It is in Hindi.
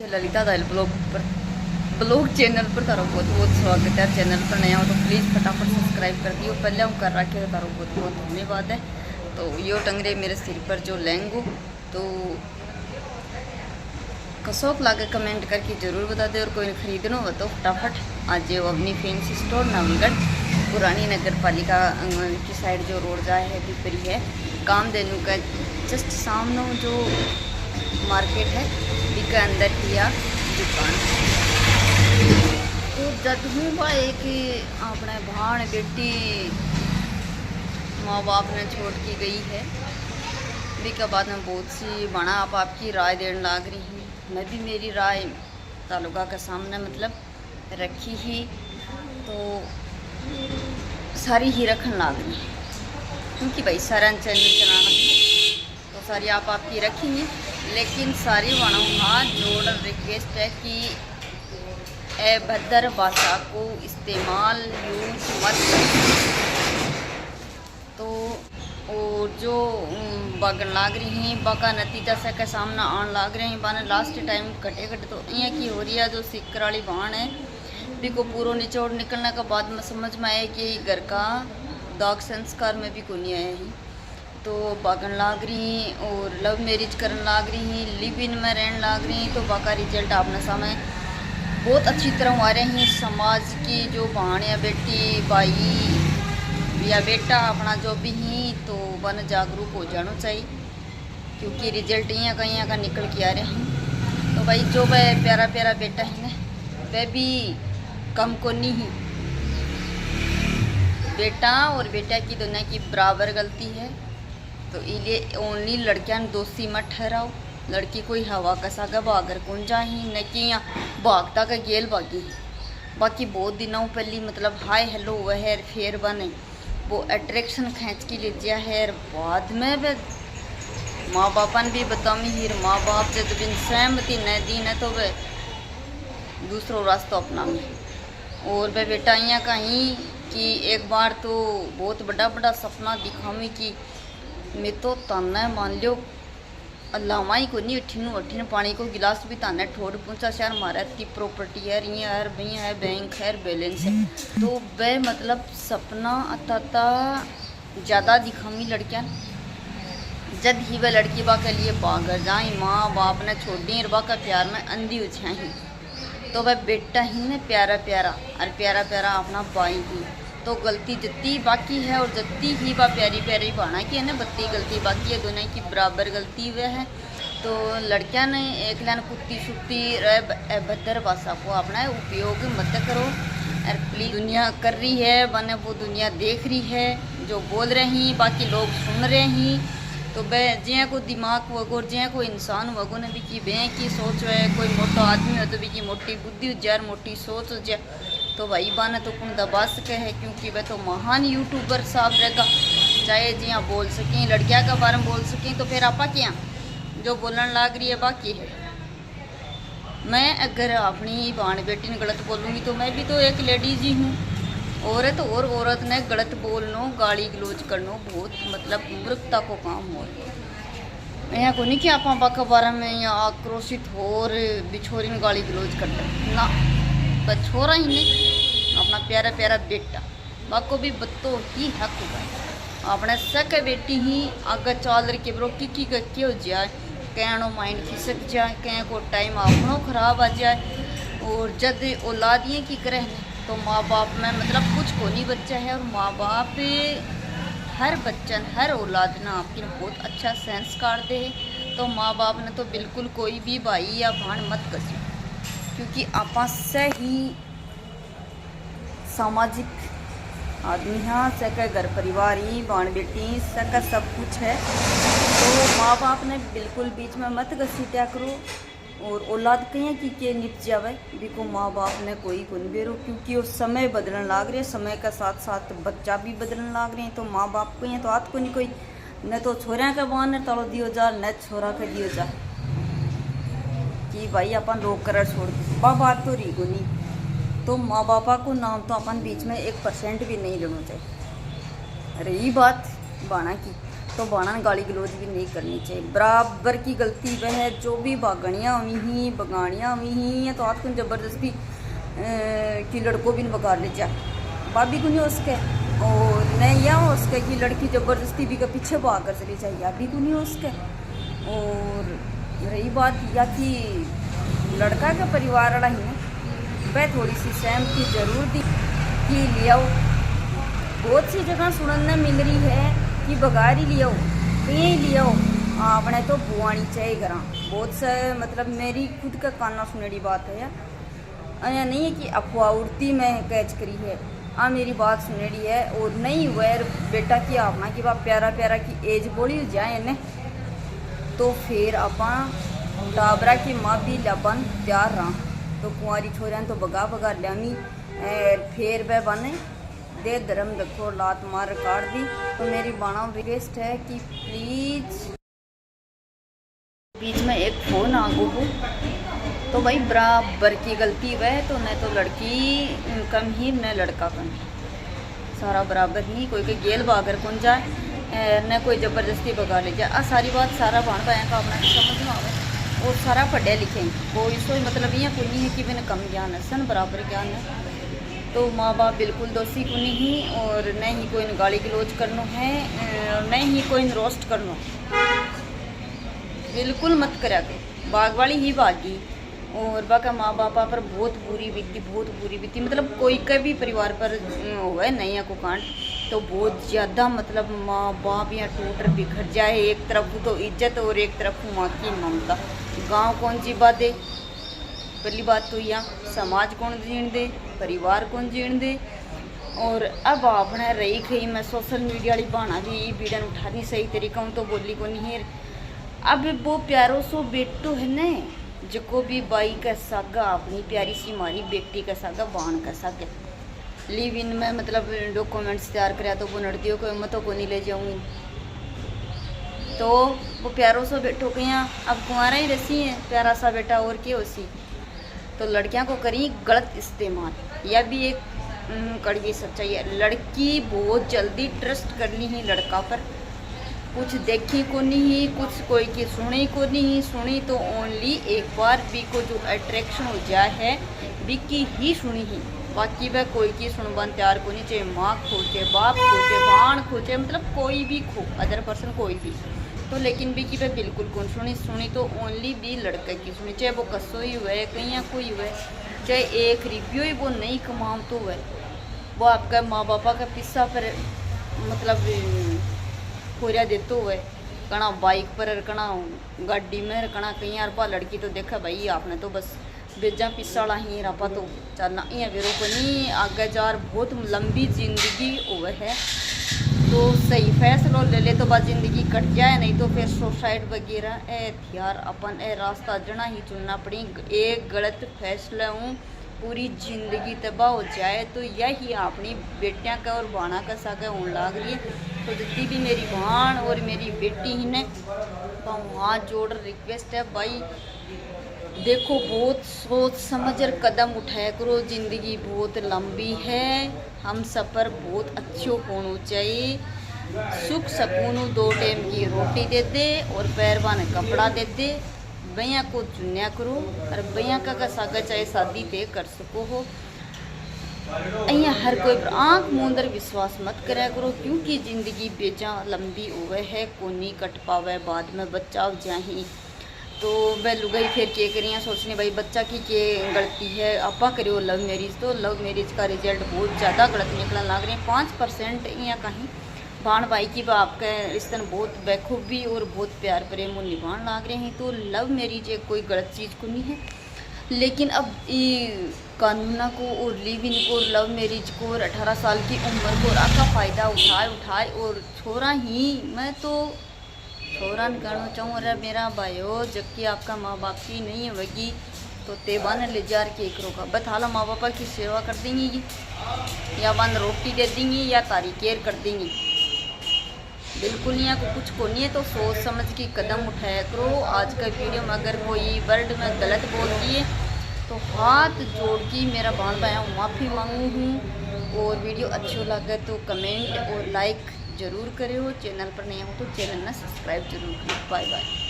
ललिता दाल ब्लॉग चैनल पर तारो बहुत बहुत स्वागत है। चैनल पर नया हो तो प्लीज़ फटाफट सब्सक्राइब कर दियो। पहले हम कर रखे हो तारो बहुत बहुत धन्यवाद है। तो यो टंगरे मेरे सिर पर जो लहंगो तो कसौक लाके कमेंट करके ज़रूर बता दे। और कोई ख़रीदना हो तो फटाफट आज जो अपनी फैंसी स्टोर नवलगढ़ पुरानी नगर पालिका की साइड जो रोड जाए है पिपरी है कामधेनु का जस्ट सामने जो मार्केट है इसके अंदर किया दुकान। तो जब हूँ भाई कि अपने भाण बेटी माँ बाप ने छोड़ की गई है इसके बाद में बहुत सी बना आप आपकी राय देने लग रही हूँ। मैं भी मेरी राय तालुका के सामने मतलब रखी ही तो सारी ही रखने लग रही क्योंकि भाई सारा चैनल चलाना तो सारी आप आपकी रखेंगे लेकिन सारी वाणों हाथ जोड़ रिक्वेस्ट है कि अभद्र भाषा को इस्तेमाल यूज मत करें। तो और जो बगन लाग रही हैं बाका नतीजा से का सामना आने लाग रहे हैं बाने लास्ट टाइम कटे तो ये की हो रही है जो सिक्कर वाली बाण है भी को पूरा निचोड़ निकलने के बाद में समझ में आया कि घर का दाग संस्कार में भी को नहीं आया ही। तो बागन लाग रही और लव मैरिज करने लाग रही लिव इन में रहने लाग रही तो बाका रिजल्ट आपने सामने बहुत अच्छी तरह आ रहे हैं। समाज की जो बहन या बेटी भाई या बेटा अपना जो भी ही तो वन जागरूक हो जाना चाहिए क्योंकि रिजल्ट यहाँ का निकल के आ रहे हैं। तो भाई जो वह प्यारा प्यारा बेटा है ना वह भी कम को नहीं ही बेटा और बेटा की दोनों की बराबर गलती है। तो इसलिए ओनली लड़कियां दोषी मत ठहराओ। लड़की कोई हवा कसा का भागर कौन जा ही न कि यहाँ भागता का गेल भागी। बाकी बहुत दिनों पहले मतलब हाय हेलो वह है फिर बने वो अट्रैक्शन खींच के ले दिया है बाद में वह माँ बापा ने भी बतामी ही माँ बाप से तो बिन सहमति न दी न तो वह दूसरा रास्ता अपना में और वह बेटा यहाँ कहीं कि एक बार तो बहुत बड़ा बड़ा सपना दिखावी कि मैं तो ताना मान लो अल्लाह ही को नहीं अठिन पानी को गिलास भी ताना ठोड़ पहुँचा शहर मारा की प्रॉपर्टी है यहाँ है भैया है बैंक है बैलेंस है। तो वह मतलब सपना अता ज़्यादा दिखावी लड़कियाँ जब ही वह लड़की बा के लिए पागर जाए माँ बाप ने छोड़ दी बा का प्यार में अंधी उछाई तो वह बेटा ही ने प्यारा प्यारा और प्यारा प्यारा अपना पाई ही तो गलती जितनी बाकी है और जितनी ही बा प्यारी प्यारी बाना की है ना बत्ती गलती बाकी है दोनों की बराबर गलती हुए है। तो लड़कियां ने एक लाइन कुत्ती सुत्ती अभद्र भाषा को अपना उपयोग मत करो और प्लीज दुनिया कर रही है बने वो दुनिया देख रही है जो बोल रही बाकी लोग सुन रहे हैं। तो वह जिया को दिमाग वगो और जिया को इंसान वगो ने भी की बें की सोच है कोई मोटा आदमी हो तो भी की मोटी बुद्धि हो जाए मोटी सोच हो जाए तो वही बाना तो कौन दबा सके है क्योंकि वह तो महान यूट्यूबर साहब रहेगा चाहे जिया बोल सकें लड़कियां का बारे में बोल सकें तो फिर आपा क्या जो बोलने लग रही है बाकी है। मैं अगर अपनी बाण बेटी ने गलत बोलूँगी तो मैं भी तो एक लेडीज ही हूँ औरत और औरत ने गलत बोलना गाली गलोच करना बहुत मतलब मूर्खता को काम हो यहाँ को नहीं कि आप बाका बारे में यहाँ आक्रोशित हो और बिछोरी में गाली गलोच करते ना बस छोरा ही नहीं अपना प्यारा प्यारा बेटा बाको भी बत्तो ही हक होगा अपने सके बेटी ही आगे चाल रही ब्रो की हो जाए कहनो माइंड खिसक जाए कहीं को टाइम अपनों खराब आ जाए और जब औलादियाँ की करे तो माँ बाप में मतलब कुछ को नहीं बच्चा है और माँ बाप हर बच्चन हर औलाद ना आपकी बहुत अच्छा संस्कार दे तो माँ बाप ने तो बिल्कुल कोई भी भाई या भाण मत कसी क्योंकि आपस से ही सामाजिक आदमी हाँ सका घर परिवार ही बाण बेटी सका सब कुछ है। तो माँ बाप ने बिल्कुल बीच में मत घसीटा करो और औलाद कहीं की के निप जावे बिको माँ बाप ने कोई गुन बेरो क्योंकि वो समय बदलने लाग रहे समय का साथ साथ बच्चा भी बदलने लाग रहे हैं। तो माँ बाप को यहाँ तो आत को नहीं कोई न तो छोरा का बान तड़ो दियो जा न छोरा का दियो जा कि भाई अपन रोक कर छोड़ बात तो रही को नहीं तो माँ बापा को नाम तो अपन बीच में 1% भी नहीं लेना चाहिए। रही बात बाना की तो बाणा गाली गलोच भी नहीं करनी चाहिए। बराबर की गलती वह है जो भी बागणियाँ हुई ही बगानियाँ हुई ही तो हाथ को ज़बरदस्ती कि लड़कों भी बगा ले जा भाभी को नहीं हो सके और नहीं यह हो सके कि लड़की ज़बरदस्ती भी का पीछे भाग कर चली जाए या भी को नहीं हो सके। और रही बात या कि लड़का का परिवार वाला ही है वह थोड़ी सी सहमति जरूर दी कि लियाओ। बहुत सी जगह सुनने मिल रही है कि बगारी लियाओ कहीं लियाओ आपने तो बुआनी चाहिए करा। बहुत से मतलब मेरी खुद का काना सुनेड़ी बात है या नहीं है कि अफवाह उड़ती में कैच करी है मेरी बात सुनेड़ी है और नहीं हुआ बेटा की आपना कि बाप प्यारा प्यारा की एज बोली जाए ने तो फिर अपा टाबरा की माँ भी लबन तैयार रहा तो कुंवारी छोरियां तो बगा बगा ल्यामी फिर वह बने दे धर्म देखो लात मार काट दी। तो मेरी बाणा रिक्वेस्ट है कि प्लीज़ बीच में एक फ़ोन आ गो हो तो भाई बराबर की गलती वह तो न तो लड़की कम ही न लड़का कम सारा बराबर ही कोई के गेल बागर कौन जाए न कोई ज़बरदस्ती बगा ले जाए सारी बात सारा बाण पाया का अपना समझ में आवे और सारा पढ़े लिखे कोई सोई मतलब यहाँ कोई नहीं है कि मैंने कम ज्ञान है सन बराबर ज्ञान है। तो माँ बाप बिल्कुल दोषी को नहीं और न ही कोई गाली गलोच करनो है न ही कोई रोस्ट करनो बिल्कुल मत करा के बाग वाली ही बागी और बाका माँ बापा पर बहुत बुरी बीती मतलब कोई का भी परिवार पर हुआ नहीं को कांड तो बहुत ज़्यादा मतलब माँ बाप यहाँ टूट बिखर जाए। एक तरफ तो इज्जत और एक तरफ माँ की ममता। गांव कौन जी बात दे पहली बात तो यहाँ समाज कौन जीण दे परिवार कौन जीण दे। और अब आपने रही खई मैं सोशल मीडिया वाली बहाना भी वीडियो उठानी सही तरीका तो बोली को नहीं। अब वो प्यारो सो बेटो है न जो भी बाई का सागा अपनी प्यारी सी मारी बेटी का सागा बाण का सागा लिव इन में मतलब डॉक्यूमेंट्स तैयार कराया तो वो नड़दियों को मैं तो को नहीं ले जाऊँगी तो वो प्यारो सो बेटो के यहाँ अब कुंवारा ही रसी है प्यारा सा बेटा और क्या उसी तो लड़कियां को करी गलत इस्तेमाल। यह भी एक कड़वी सच्चाई है। लड़की बहुत जल्दी ट्रस्ट कर ली ही लड़का पर कुछ देखी को नहीं कुछ कोई की सुनी को नहीं सुनी तो ओनली एक बार भी को जो अट्रैक्शन हो जाए है भी की ही सुनी ही बाकी वह कोई की सुनबन तैयार को नहीं चाहे माँ खोचे बाप खोचे बाण खोचे मतलब कोई भी खो अदर पर्सन कोई भी तो लेकिन भी कि वह बिल्कुल कौन सुनी तो ओनली भी लड़के की सुनी चाहे वो कसो ही हुए कहीं कोई हुए चाहे एक रिव्यू ही वो नहीं कमाओ तो हुए वो आपका माँ बापा का पिस्सा पर मतलब खोरिया देते हुए कणा बाइक पर कणा गाड़ी में कणा कहीं यार पा लड़की तो देखा भाई आपने तो बस बेजा पिसाड़ा ही रापा तो चलना यहाँ वेरो को नहीं आगे जार बहुत लंबी जिंदगी हुए है तो सही फैसला ले ले तो बाद ज़िंदगी कट जाए नहीं तो फिर सुसाइड वगैरह यार अपन रास्ता जना ही चुनना पड़ी। एक गलत फैसला हूँ पूरी ज़िंदगी तबाह हो जाए तो यही अपनी बेटियां का और बाणा का सागा होने लग रही है। तो जितनी भी मेरी बहन और मेरी बेटी ही ने हाथ जोड़ रिक्वेस्ट है भाई देखो बहुत सोच समझ कर कदम उठाया करो। ज़िंदगी बहुत लंबी है हम सफ़र बहुत अच्छे होना चाहिए। सुख सकून 2 टाइम की रोटी दे दे और पैरवान कपड़ा दे दे भैया को चुन्या करो और भैया का सागा चाहे शादी पे कर सको हो। अहियाँ हर कोई पर आँख मूंदर विश्वास मत करा करो क्योंकि ज़िंदगी बेजा लंबी हुए है को नहीं कट पावे बाद में बच्चा हो जाही तो वह लुगाई फिर के करियाँ सोचने भाई बच्चा की के गलती है आपा करो लव मैरिज तो लव मैरिज का रिजल्ट बहुत ज़्यादा गलत निकलने लग रहे हैं। 5% यहाँ कहीं बाण भाई की आपका रिश्ता बहुत बेखूबी और बहुत प्यार प्रेम निभाने लग रहे हैं तो लव मैरिज एक कोई गलत चीज़ को नहीं है। लेकिन अब ये कानूना को और लिव इन को लव मैरिज को और 18 साल की उम्र को का फ़ायदा उठाए और छोरा ही मैं तो छोरा कहना चाहूँ अरे मेरा भाइयों जबकि आपका माँ बाप की नहीं होगी तो तेबान ले जार के एक रोका बथाला माँ बापा की सेवा कर देंगी या बंद रोटी दे देंगी या तारी केयर कर देंगी बिल्कुल यहाँ को कुछ को नहीं है। तो सोच समझ के कदम उठाया करो। आज का वीडियो में अगर कोई वर्ड में गलत बोलती है तो हाथ जोड़ के मेरा बाण भाई माफ़ी मांगू हूँ और वीडियो अच्छी लगे तो कमेंट और लाइक जरूर करे हो। चैनल पर नया हो तो चैनल ना सब्सक्राइब जरूर करें। Bye bye.